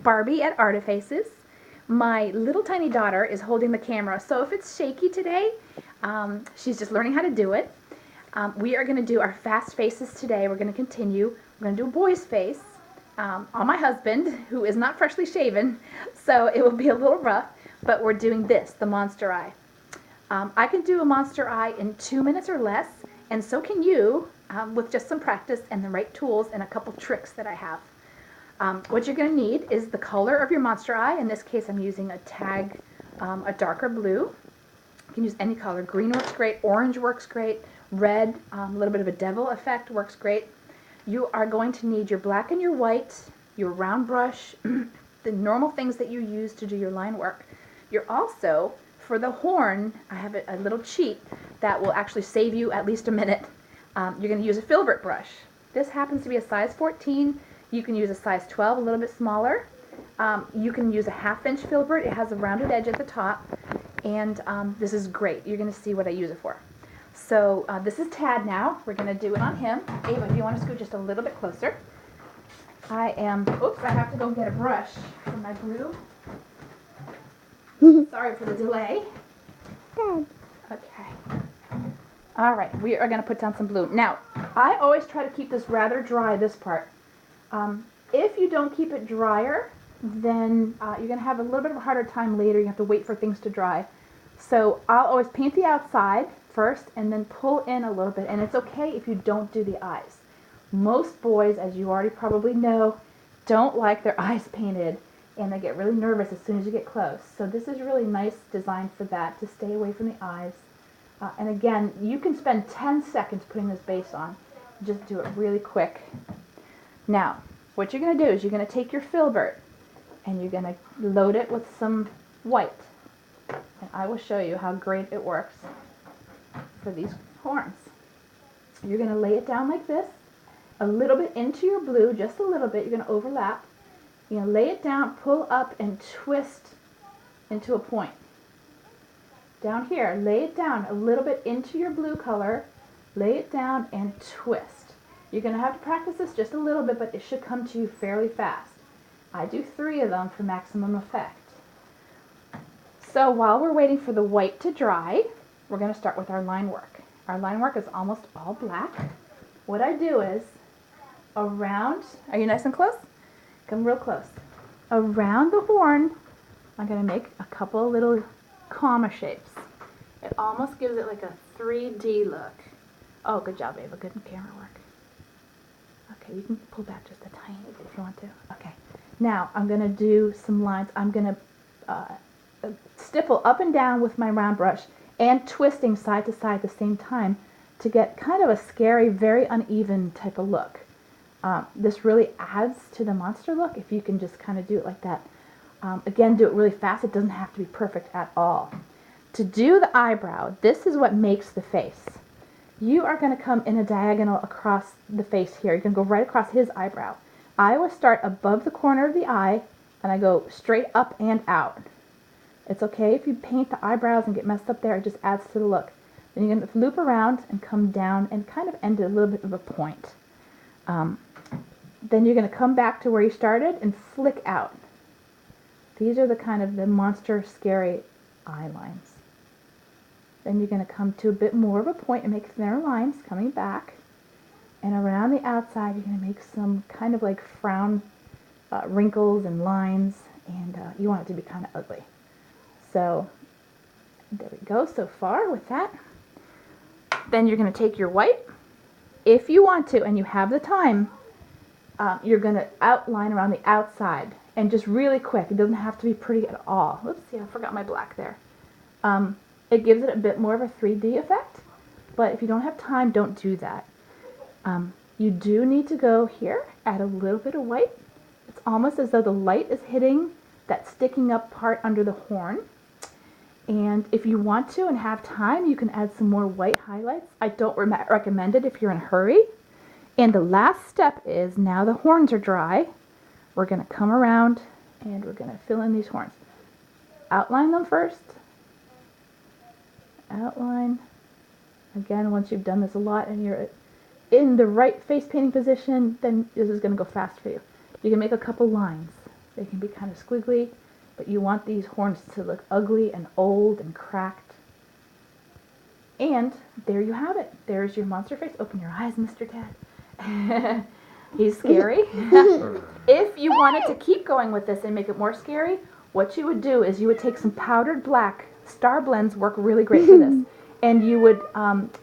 Barbie at ARTiFACES. My little tiny daughter is holding the camera, so if it's shaky today, she's just learning how to do it. We are going to do our fast faces today. We're going to continue. We're going to do a boy's face on my husband, who is not freshly shaven, so it will be a little rough, but we're doing this, the monster eye. I can do a monster eye in 2 minutes or less, and so can you with just some practice and the right tools and a couple tricks that I have. What you're going to need is the color of your monster eye. In this case, I'm using a tag, a darker blue. You can use any color. Green works great. Orange works great. Red, a little bit of a devil effect works great. You are going to need your black and your white, your round brush, the normal things that you use to do your line work. You're also, for the horn, I have a little cheat that will actually save you at least a minute. You're going to use a filbert brush. This happens to be a size 14. You can use a size 12, a little bit smaller. You can use a 1/2 inch filbert. It has a rounded edge at the top. And this is great. You're going to see what I use it for. So this is Tad now. We're going to do it on him. Ava, if you want to scoot just a little bit closer. I have to go get a brush for my blue. Sorry for the delay. Dad. Okay. All right, we are going to put down some blue. Now, I always try to keep this rather dry, this part. If you don't keep it drier, then you're going to have a little bit of a harder time later. You have to wait for things to dry. So I'll always paint the outside first and then pull in a little bit. And it's okay if you don't do the eyes. Most boys, as you already probably know, don't like their eyes painted, and they get really nervous as soon as you get close. So this is really nice design for that, to stay away from the eyes. And again, you can spend 10 seconds putting this base on. Just do it really quick. Now, what you're going to do is you're going to take your filbert and you're going to load it with some white. And I will show you how great it works for these horns. You're going to lay it down like this, a little bit into your blue, just a little bit. You're going to overlap. You're going to lay it down, pull up, and twist into a point. Down here, lay it down a little bit into your blue color, lay it down and twist. You're going to have to practice this just a little bit, but it should come to you fairly fast. I do 3 of them for maximum effect. So while we're waiting for the white to dry, we're going to start with our line work. Our line work is almost all black. What I do is, around, are you nice and close? Come real close. Around the horn, I'm going to make a couple little comma shapes. It almost gives it like a 3D look. Oh, good job, Ava. Good camera work. Okay, you can pull back just a tiny bit if you want to. Okay. Now, I'm going to do some lines. I'm going to stipple up and down with my round brush and twisting side to side at the same time to get kind of a scary, very uneven type of look. This really adds to the monster look if you can just kind of do it like that. Again, do it really fast. It doesn't have to be perfect at all. To do the eyebrow, this is what makes the face. You are going to come in a diagonal across the face here. You're going to go right across his eyebrow. I will start above the corner of the eye, and I go straight up and out. It's okay if you paint the eyebrows and get messed up there. It just adds to the look. Then you're going to loop around and come down and kind of end at a little bit of a point. Then you're going to come back to where you started and flick out. These are the kind of the monster scary eye lines. Then you're going to come to a bit more of a point and make thinner lines coming back. And around the outside, you're going to make some kind of like frown wrinkles and lines. And you want it to be kind of ugly. So there we go so far with that. Then you're going to take your white. If you want to and you have the time, you're going to outline around the outside. And just really quick. It doesn't have to be pretty at all. Oops, yeah, I forgot my black there. It gives it a bit more of a 3D effect. But if you don't have time, don't do that. You do need to go here, add a little bit of white. It's almost as though the light is hitting that sticking up part under the horn. And if you want to and have time, you can add some more white highlights. I don't recommend it if you're in a hurry. And the last step is, now the horns are dry, we're going to come around and we're going to fill in these horns. Outline them first. Outline. Again, once you've done this a lot and you're in the right face painting position, then this is going to go fast for you. You can make a couple lines. They can be kind of squiggly, but you want these horns to look ugly and old and cracked. And there you have it. There's your monster face. Open your eyes, Mr. Cat. He's scary. If you wanted to keep going with this and make it more scary, what you would do is you would take some powdered black. Star blends work really great for this. And you would,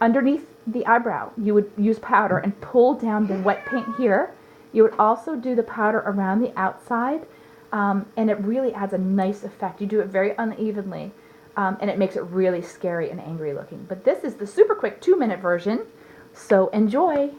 underneath the eyebrow, you would use powder and pull down the wet paint here. You would also do the powder around the outside, and it really adds a nice effect. You do it very unevenly, and it makes it really scary and angry looking. But this is the SupaQuick 2-minute version, so enjoy!